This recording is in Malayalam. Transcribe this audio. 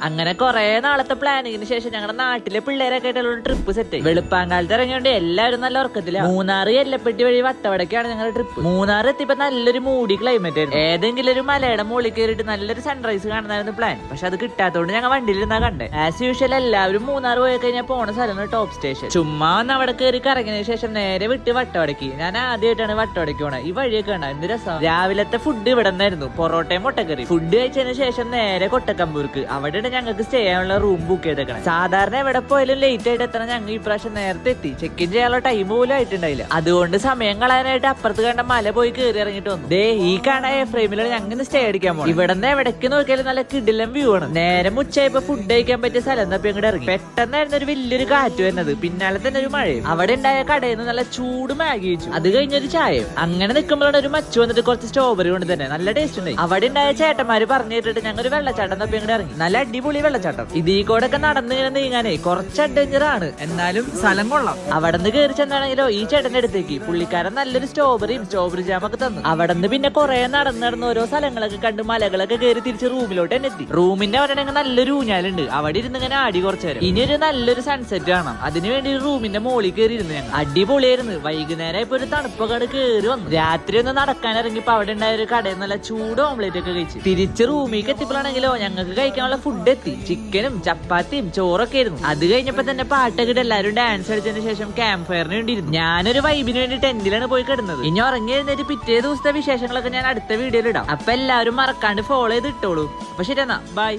അങ്ങനെ കുറെ നാളത്തെ പ്ലാനിങ്ങിന് ശേഷം ഞങ്ങളുടെ നാട്ടിലെ പിള്ളേരൊക്കെ ആയിട്ടുള്ള ട്രിപ്പ് സെറ്റ്. വെളുപ്പാങ്കാലത്ത് ഇറങ്ങിയോണ്ട് എല്ലാവരും നല്ല ഉറക്കത്തില്ല. മൂന്നാറ് എല്ലപ്പെട്ടി വഴി വട്ടവടക്കാണ് ഞങ്ങളുടെ ട്രിപ്പ്. മൂന്നാറ് എത്തിയപ്പോ നല്ലൊരു മൂടി ക്ലൈമറ്റ് ആയിരുന്നു. ഏതെങ്കിലും ഒരു മലയുടെ മുകളിൽ കയറിയിട്ട് നല്ലൊരു സൺറൈസ് കാണുന്നായിരുന്നു പ്ലാൻ. പക്ഷെ അത് കിട്ടാത്തതുകൊണ്ട് ഞങ്ങൾ വണ്ടിയിൽ ഇരുന്നാ കണ്ടേ. ആസ് യൂഷ്വൽ എല്ലാവരും മൂന്നാറ് പോയി കഴിഞ്ഞാൽ പോണ സ്ഥലമാണ് ടോപ്പ് സ്റ്റേഷൻ. ചുമ്മാ ഒന്ന് അവിടെ കയറി കറങ്ങിയതിനു ശേഷം നേരെ വിട്ട് വട്ടവടക്കി. ഞാൻ ആദ്യമായിട്ടാണ് വട്ടവടക്കി പോണത്. ഈ വഴിയൊക്കെ ഉണ്ട്, എന്ത് രസം. രാവിലത്തെ ഫുഡ് ഇവിടെ നിന്നായിരുന്നു, പൊറോട്ടയും മുട്ടക്കറി. ഫുഡ് കഴിച്ചതിന് ശേഷം നേരെ കൊട്ടക്കമ്പൂർക്ക്. അവിടെയാണ് ഞങ്ങൾക്ക് സ്റ്റേ ചെയ്യാനുള്ള റൂം ബുക്ക് ചെയ്തേക്കണം. സാധാരണ എവിടെ പോയാലും ലേറ്റ് ആയിട്ട് എത്തണം. ഞങ്ങൾ ഈ പ്രാവശ്യം നേരത്തെ എത്തി. ചെക്ക് ഇൻ ചെയ്യാനുള്ള ടൈം പോലും ആയിട്ടുണ്ടായില്ല. അതുകൊണ്ട് സമയം കളയാനായിട്ട് അപ്പുറത്ത് കണ്ട മല പോയി കയറി ഇറങ്ങിട്ട് വന്നു. ദേ ഈ കാണാൻ ഫ്രെയിമിലാണ് ഞങ്ങൾ സ്റ്റേ അടിക്കാൻ പോകും. ഇവിടെ നിന്ന് എവിടേക്ക് നോക്കിയാലും നല്ല കിടിലം വ്യൂ ആണ്. നേരെ ഉച്ചയായപ്പോ ഫുഡ് കഴിക്കാൻ പറ്റിയ സ്ഥലം തപ്പി അങ്ങോട്ട് ഇറങ്ങി. പെട്ടെന്നായിരുന്നു ഒരു വലിയൊരു കാറ്റ് വരുന്നത്. പിന്നാലെ തന്നെ ഒരു മഴയും. അവിടെ ഉണ്ടായ കടയിൽ നിന്ന് നല്ല ചൂട് മാഗി വെച്ചു. അത് കഴിഞ്ഞൊരു ചായയും. അങ്ങനെ നിൽക്കുമ്പോഴാണ് ഒരു മച്ചു വന്നിട്ട് കുറച്ച് സ്ട്രോബെറി കൊണ്ട് തന്നെ നല്ല ടേസ്റ്റ് ഉണ്ടായി. അവിടെ ഉണ്ടായ ചേട്ടന്മാര് പറഞ്ഞു കേട്ടിട്ട് ഞങ്ങൾ ഒരു വെള്ളച്ചാട്ടം തപ്പി അങ്ങോട്ട് ഇറങ്ങി. നല്ല അടിപൊളി വെള്ളച്ചാട്ടം. ഇതീ കൂടെ ഒക്കെ നടന്നിങ്ങനെ നീങ്ങാനേ കുറച്ച് അഡ്വഞ്ചർ ആണ്, എന്നാലും സ്ഥലം കൊള്ളാം. അവിടെ നിന്ന് കയറി ചെന്നാണെങ്കിലോ ഈ ചേട്ടന്റെ അടുത്തേക്ക് പുള്ളിക്കാരൻ നല്ലൊരു സ്ട്രോബെറിയും സ്ട്രോബെറി ജാമൊക്കെ തന്നു. അവിടെ നിന്ന് പിന്നെ കുറെ നടന്ന് ഓരോ സ്ഥലങ്ങളൊക്കെ കണ്ട് മലകളൊക്കെ കയറി തിരിച്ച് റൂമിലോട്ട് തന്നെ എത്തി. റൂമിന്റെ അവിടെ നല്ലൊരു ഊഞ്ഞാലുണ്ട്. അവിടെ ഇരുന്ന് ഇങ്ങനെ ആടി കുറച്ചു നേരം. ഇനി ഒരു നല്ലൊരു സൺസെറ്റ് കാണാം. അതിനുവേണ്ടി റൂമിന്റെ മോളിൽ കയറി ഇരുന്ന് ഞങ്ങൾ. അടിപൊളിയായിരുന്നു. വൈകുന്നേരം ഇപ്പൊ ഒരു തണുപ്പൊക്കെ കയറി വന്നു. രാത്രി ഒന്ന് നടക്കാൻ ഇറങ്ങിയപ്പോ അവിടെ ഉണ്ടായ ഒരു കടയിൽ നല്ല ചൂട് ഓംലേറ്റ് ഒക്കെ കഴിച്ചു. തിരിച്ച് റൂമിലേക്ക് എത്തിയപ്പോഴാണെങ്കിലോ ഞങ്ങൾക്ക് കഴിക്കാനുള്ള ഫുഡ് എത്തി. ചിക്കനും ചപ്പാത്തിയും ചോറൊക്കെ ആയിരുന്നു. അത് കഴിഞ്ഞപ്പോ തന്നെ പാട്ടൊക്കെ ഇട്ട് എല്ലാവരും ഡാൻസ് കളിച്ചതിന് ശേഷം ക്യാമ്പ് ഫയറിന് വേണ്ടിയിരുന്നു. ഞാനൊരു വൈബിന് വേണ്ടി ടെന്റിലാണ് പോയി കിടന്നത്. ഇനി ഉറങ്ങി എഴുന്നേറ്റ് പിറ്റേ ദിവസത്തെ വിശേഷങ്ങളൊക്കെ ഞാൻ അടുത്ത വീഡിയോയിൽ ഇടാം. അപ്പൊ എല്ലാവരും മറക്കാണ്ട് ഫോളോ ചെയ്ത് ഇട്ടോളൂ. അപ്പൊ ശരി എന്നാ, ബൈ.